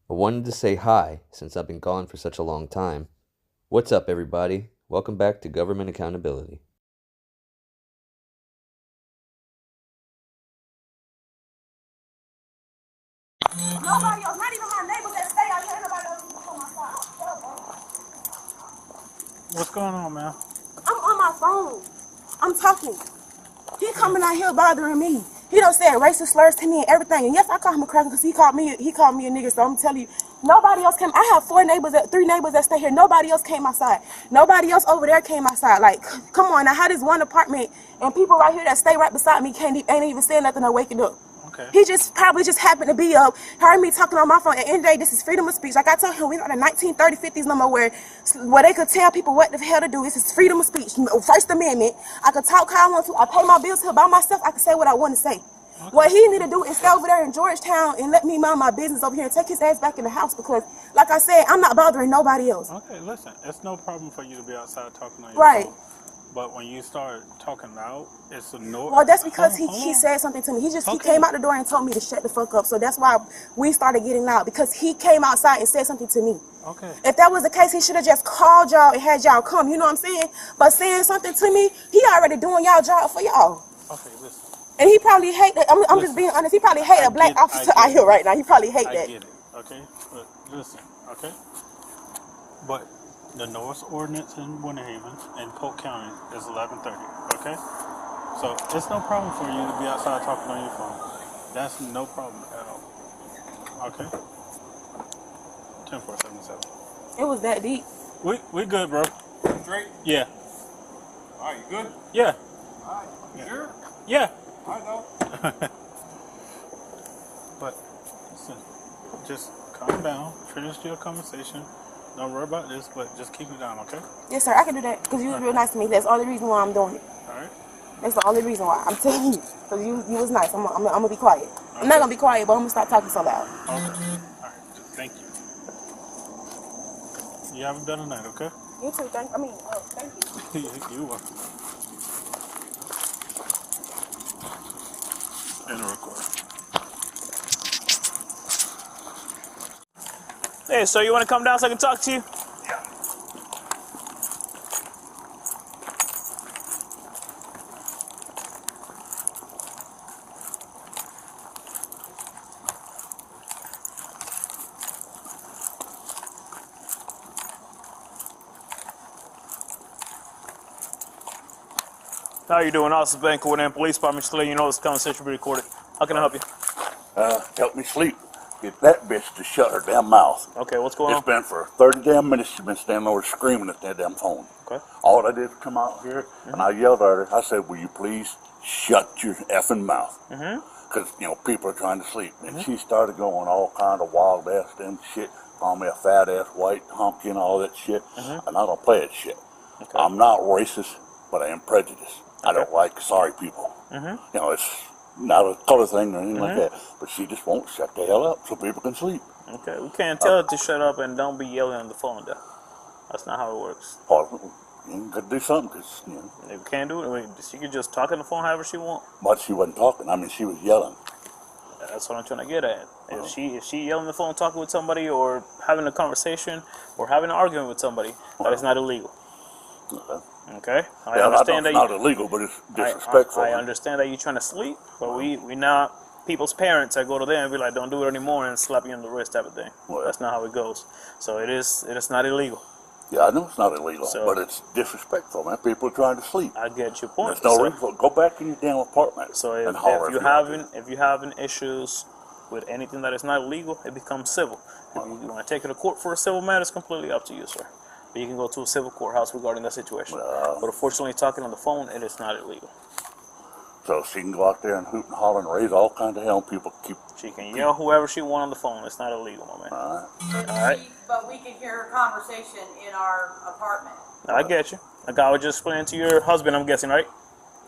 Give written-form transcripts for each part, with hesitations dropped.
I wanted to say hi since I've been gone for such a long time. What's up, everybody? Welcome back to Government Accountability. Nobody else, not even my neighbors that stay out here, nobody else is on my side. What's going on, man? I'm on my phone. I'm talking. He coming out here bothering me. He done said racist slurs to me and everything. And yes, I call him a cracker because he called me a nigger. So I'm telling you, nobody else came. I have three neighbors that stay here. Nobody else came outside. Nobody else over there came outside. Like, come on, now how this one apartment and people right here that stay right beside me ain't even saying nothing or waking up. Okay. He probably just happened to be up, heard me talking on my phone. At the end of the day, this is freedom of speech. Like I told him, we're not in 1930s, 50s no more where they could tell people what the hell to do. This is freedom of speech. First Amendment. I could talk how I want to. I pay my bills here by myself. I can say what I want to say. Okay. What he need to do is stay over there in Georgetown and let me mind my business over here and take his ass back in the house because, like I said, I'm not bothering nobody else. Okay, listen, it's no problem for you to be outside talking on your right. phone. But when you start talking loud, it's a no. Well, that's because he said something to me. He came out the door and told me to shut the fuck up. So that's why we started getting loud, because he came outside and said something to me. Okay. If that was the case, he should have just called y'all and had y'all come. You know what I'm saying? But saying something to me, he already doing y'all job for y'all. Okay, listen. And he probably hate that. I'm just being honest. He probably hate a black officer out here right now. He probably hate that. I get it. Okay, but listen. Okay, but the North Ordinance in Winter Haven in Polk County is 11:30. Okay, so it's no problem for you to be outside talking on your phone. That's no problem at all. Okay. 10-4-7-7. It was that deep. We good, bro. Straight? Yeah. Alright, you good? Yeah. Alright, you sure? Yeah. I know. But listen, just calm down. Finish your conversation. Don't worry about this, but just keep it down, okay? Yes, sir. I can do that because you was real nice to me. That's the only reason why I'm doing it. All right. That's the only reason why. I'm telling you. Because you was nice. I'm gonna be quiet. Okay. I'm not gonna be quiet, but I'm gonna stop talking so loud. Okay. All right. Thank you. You have a better night, okay? You too. Thank you. You are. In a record. Hey, so you want to come down so I can talk to you? Yeah. How you doing? Officer Betancourt and Police Department. Just to let you know this conversation will be recorded. How can I help you? Help me sleep. Get that bitch to shut her damn mouth. Okay, what's going on? It's been for 30 damn minutes she's been standing over screaming at that damn phone. Okay. All I did was come out here and I yelled at her. I said, will you please shut your effing mouth? Because, people are trying to sleep. And she started going all kind of wild ass damn shit. Call me a fat ass white humpy and all that shit. And I don't play that shit. Okay. I'm not racist, but I am prejudiced. I don't like sorry people. It's not a color thing or anything like that. But she just won't shut the hell up so people can sleep. Okay, we can't tell her to shut up and don't be yelling on the phone, though. That's not how it works. Oh, you got to do something because, You can't do it. I mean, she can just talk on the phone however she wants. But she wasn't talking. I mean, she was yelling. That's what I'm trying to get at. If she yelling on the phone, talking with somebody, or having a conversation, or having an argument with somebody, that is not illegal. Okay, I understand it's not illegal, but it's disrespectful. I understand that you're trying to sleep, but we not people's parents that go to them and be like, don't do it anymore, and slap you on the wrist type of thing. Well, that's not how it goes. So it is not illegal. Yeah, I know it's not illegal, but it's disrespectful, man. People are trying to sleep. I get your point. There's no reason. Go back in your damn apartment. So and holler if you're having issues with anything that is not illegal, it becomes civil. If you want to take it to court for a civil matter, it's completely up to you, sir. But you can go to a civil courthouse regarding that situation. But unfortunately, talking on the phone, it is not illegal. So she can go out there and hoot and holler and raise all kinds of hell, and people keep... She can yell whoever she wants on the phone. It's not illegal, my man. All right. But we can hear her conversation in our apartment. I get you. Like I was just explaining to your husband, I'm guessing, right?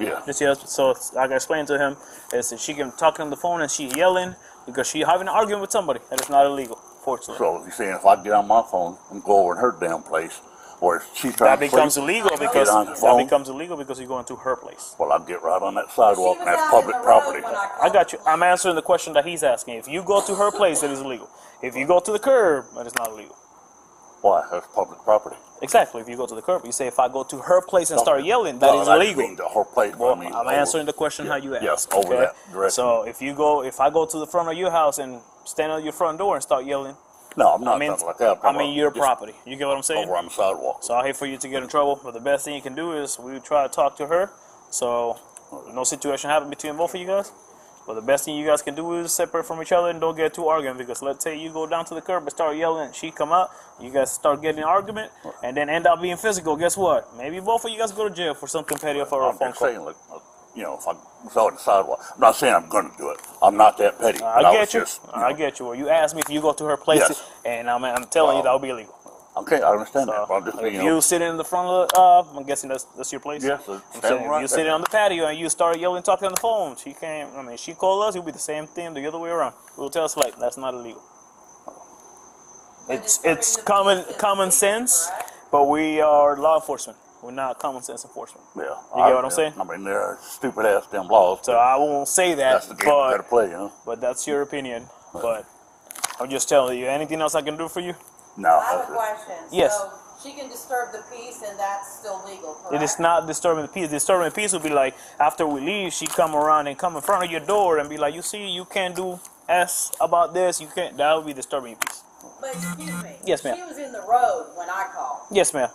Yeah. Just your husband. So like I explained to him, is that she can talk on the phone and she yelling because she having an argument with somebody. That is not illegal, fortunately. So you're saying if I get on my phone and go over in her damn place, Or she's That trying to becomes sleep, illegal get because on the that phone. becomes illegal because you're going to her place. Well, I'll get right on that She sidewalk, was and that's out in public the road property. when I I called got the you. I'm police. answering the question that he's asking. If you go to her place, it is illegal. If you go to the curb, that is not illegal. Why? That's public property. Exactly. If you go to the curb, you say, if I go to her place and start yelling, that No, is I illegal. mean the whole place. Well, I mean, I'm over- answering the question yeah, how you yeah, asked. over okay? that direction. So if I go to the front of your house and stand at your front door and start yelling, No, I'm not I mean, talking like that. I'm I talking mean about your just property. You get what I'm saying? over on the sidewalk. So I hate for you to get in trouble, but the best thing you can do is we try to talk to her. So no situation happen between both of you guys. But the best thing you guys can do is separate from each other and don't get too arguing. Because let's say you go down to the curb and start yelling, and she come out, you guys start getting an argument, and then end up being physical. Guess what? Maybe both of you guys go to jail for something petty or for a I'm phone just call. saying, like, you know, if I was out on the sidewalk, I'm not saying I'm going to do it. I'm not that petty. But I was get you. just, I get you. Well, you asked me if you go to her place, Yes. and I'm telling you that would be illegal. Okay, I understand So that. But I'm just saying, if you know, you sitting in the front of I'm guessing that's your place. yes, I'm stand saying, if right you there. sitting on the patio and you start yelling, talking on the phone, she can't. I mean, she call us. It'll be the same thing the other way around. We'll tell us like that's not illegal. It's common sense, but we are law enforcement. We're not common sense enforcement. Yeah, You get what I'm saying? I mean, there are stupid ass damn laws. So but I won't say that, that's the game we got to but play, you know. that's your opinion. But I'm just telling you. Anything else I can do for you? No, I have that's a it. question. Yes. So she can disturb the peace and that's still legal, correct? It is not disturbing the peace. Disturbing the peace would be like after we leave, she come around and come in front of your door and be like, "You see, you can't do S about this. You can't." That would be disturbing your peace. But excuse me. Yes, ma'am. She was in the road when I called. Yes, ma'am.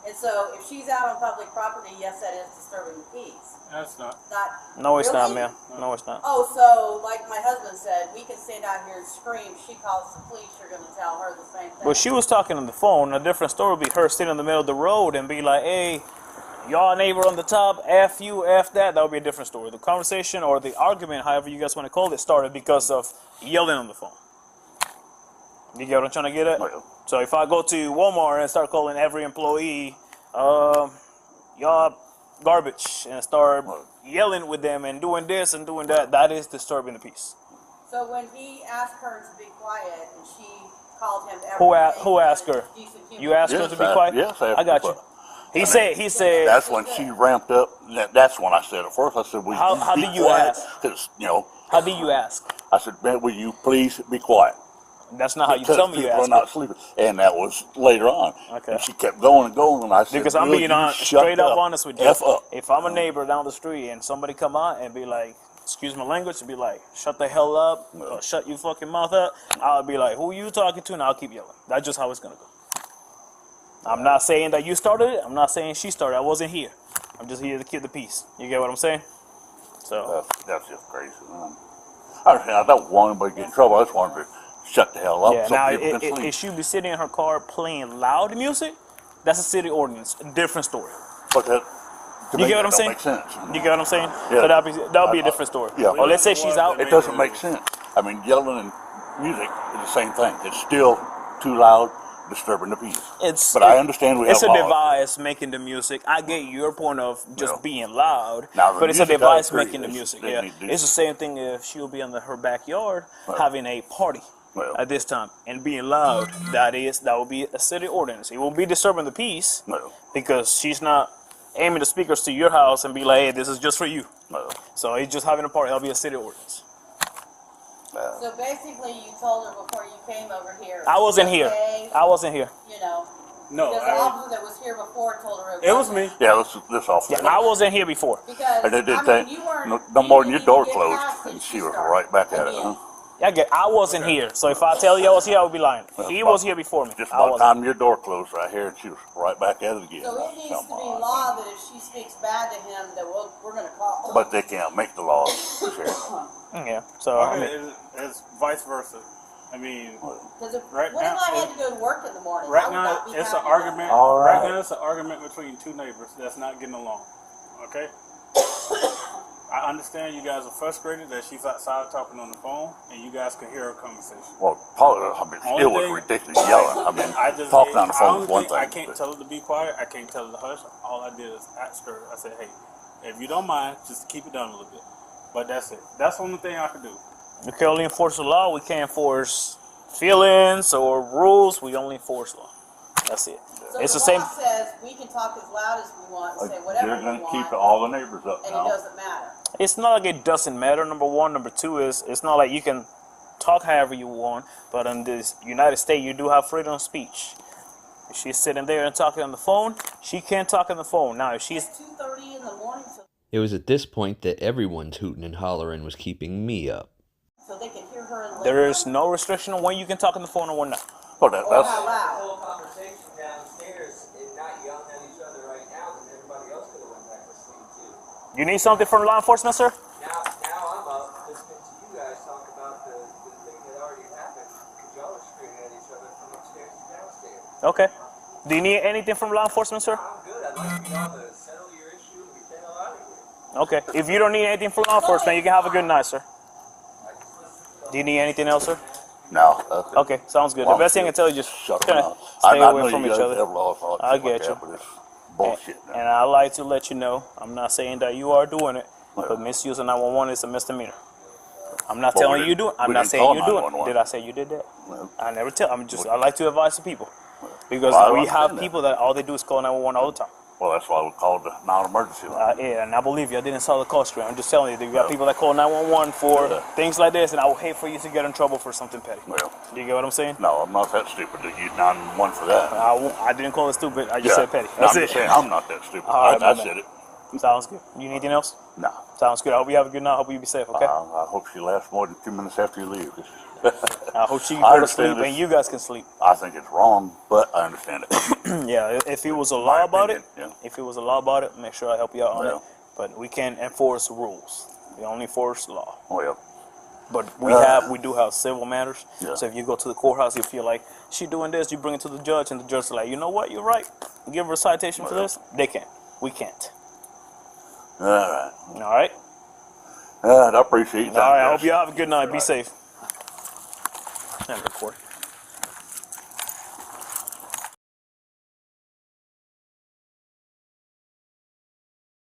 And so if she's out on public property, yes, that is disturbing the peace. That's not. Not No, it's not, really? ma'am. No, it's not. Oh, so like my husband said, we can stand out here and scream. She calls the police, you're going to tell her the same thing. But she was talking on the phone. A different story would be her sitting in the middle of the road and be like, "Hey, y'all neighbor on the top, F you, F that." That would be a different story. The conversation or the argument, however you guys want to call it, started because of yelling on the phone. You get what I'm trying to get at? Well, So if I go to Walmart and start calling every employee, y'all garbage, and start yelling with them and doing this and doing that, that is disturbing the peace. So when he asked her to be quiet and she called him every Who day, asked her? decent human You asked her Yes, to be I- quiet? yes, I asked I got her you. to be He said, that's when she ramped up. That's when I said at first, I said, "Will How- you how be did you quiet?" ask? Because, you know, how do you ask? I said, "Man, will you please be quiet?" That's not how you Because tell me you people are ask. not sleeping. And that was later on. Okay. And she kept going and going, and I said, Because I'm "Will being you shut straight up honest with you. F up. If I'm a neighbor down the street and somebody come out and be like, excuse my language, and be like, "Shut the hell up," or "Shut your fucking mouth up," I'll be like, "Who you talking to?" And I'll keep yelling. That's just how it's gonna go. I'm not saying that you started it. I'm not saying she started. I wasn't here. I'm just here to keep the peace. You get what I'm saying? So That's just crazy. I don't want anybody to get in trouble. I just want her to shut the hell up yeah. so Now, people can sleep. if she be sitting in her car playing loud music, that's a city ordinance. A different story. But that, to You me, get what that I'm don't saying? make sense. You get what I'm saying? Yeah. So that'll be a different story. Yeah. Or let's say she's out. It doesn't make sense. I mean, yelling and music is the same thing. It's still too loud, disturbing the peace. But I understand we have It's a laws. device making the music. I get your point of just Yeah. being loud, Now, the but it's a music, I device agree. making the They music. need Yeah, to do it's the same thing if she'll be in her backyard Right. having a party Well. at this time and being loud. That will be a city ordinance. It will be disturbing the peace No, because she's not aiming the speakers to your house and be like, "Hey, this is just for you." no. So he's just having a party. That'll be a city ordinance. So basically you told her before you came over here. I wasn't here. okay, I wasn't here. You know, No, because the officer that was here before told her it was me. Yeah, this officer. Yeah, I wasn't here before. Because And they did I that. mean, you weren't No more than you your door didn't even get closed, past and it, she was started right back at it, again. huh? I wasn't here. So if I tell you I was here, I would be lying. He was here before me. Just I about the wasn't. time your door closed right here, and she was right back at it again. So it needs to Come be on. law that if she speaks bad to him, that we're going to call. But they can't make the laws. Sheriff. Yeah. So I Okay, mean, it's vice versa. I mean, Because Right what if now, I had to go to work in the morning? I right would now not be it's an happy with argument. that. All Right right. now it's an argument between two neighbors that's not getting along. Okay. I understand you guys are frustrated that she's outside talking on the phone, and you guys can hear her conversation. Well, I mean, Only it was thing- ridiculous yelling. I mean, I just talking on the phone is one I thing. can't but- tell her to be quiet. I can't tell her to hush. All I did is ask her. I said, "Hey, if you don't mind, just keep it down a little bit." But that's it. That's the only thing I can do. we can only enforce the law. We can't enforce feelings or rules. We only enforce law. That's it. Yeah. So It's the the same. law says we can talk as loud as we want and say whatever You're we going to want, keep all the neighbors up and now. it doesn't matter. It's not like it doesn't matter. Number one, number two is it's not like you can talk however you want. But in this United States, you do have freedom of speech. If she's sitting there and talking on the phone, she can't talk on the phone. Now, if she's It's 2:30 in the morning, It was at this point that everyone's hooting and hollering was keeping me up. so they can hear her in there is no restriction on when you can talk on the phone and when not. Well, or that's how loud. Whole conversation downstairs and not yelling at each other right now, then everybody else could have went back to sleep too. You need something from law enforcement, sir? Now I'm up listening to you guys talk about the thing that already happened because y'all are screaming at each other from upstairs to downstairs. Okay. Do you need anything from law enforcement, sir? I'm good. I'd like y'all to settle your issue and get the hell out of here. Okay. If you don't need anything from law enforcement, you can have a good night, sir. Do you need anything else, sir? no. Okay, sounds good. The best thing I can tell you is just Shut kinda them stay I away know from you each guys other. have laws and all that I shit like get you. that, but it's bullshit. And I like to let you know, I'm not saying that you are doing it, Well. but misusing 911 is a misdemeanor. I'm not Well, telling we you do it. I'm we not didn't saying call you're doing it. 911. Did I say you did that? Well. I never tell. I like to advise the people. Because Well, I we have understand that. people that all they do is call 911 all the time. Well, that's why we called the non-emergency line. Yeah, and I believe you. I didn't saw the call screen. I'm just telling you, you got people that call 911 for Yeah. things like this, and I would hate for you to get in trouble for something petty. Well, Do you get what I'm saying? no, I'm not that stupid to use 911 for that. I didn't call it stupid. I just said petty. No, That's I'm it. just saying I'm not that stupid. All right, I my said man. it. Sounds good. You need anything else? No. Sounds good. I hope you have a good night. I hope you be safe, okay? I hope she lasts more than 2 minutes after you leave. I hope she can I go to understand sleep this. and you guys can sleep. I think it's wrong, but I understand it. Yeah, if it was a My law about it, opinion, yeah. if it was a law about it, make sure I help you out on Yeah. it. But we can't enforce rules. We only enforce law. Well, But we do have civil matters. Yeah. So if you go to the courthouse, you feel like she doing this, you bring it to the judge, and the judge is like, you know what, you're right. Give her a citation for Well. this. They can't. We can't. all right. All right. I appreciate your time. All right. I guys. hope you have a good night. Be Right. safe. And record.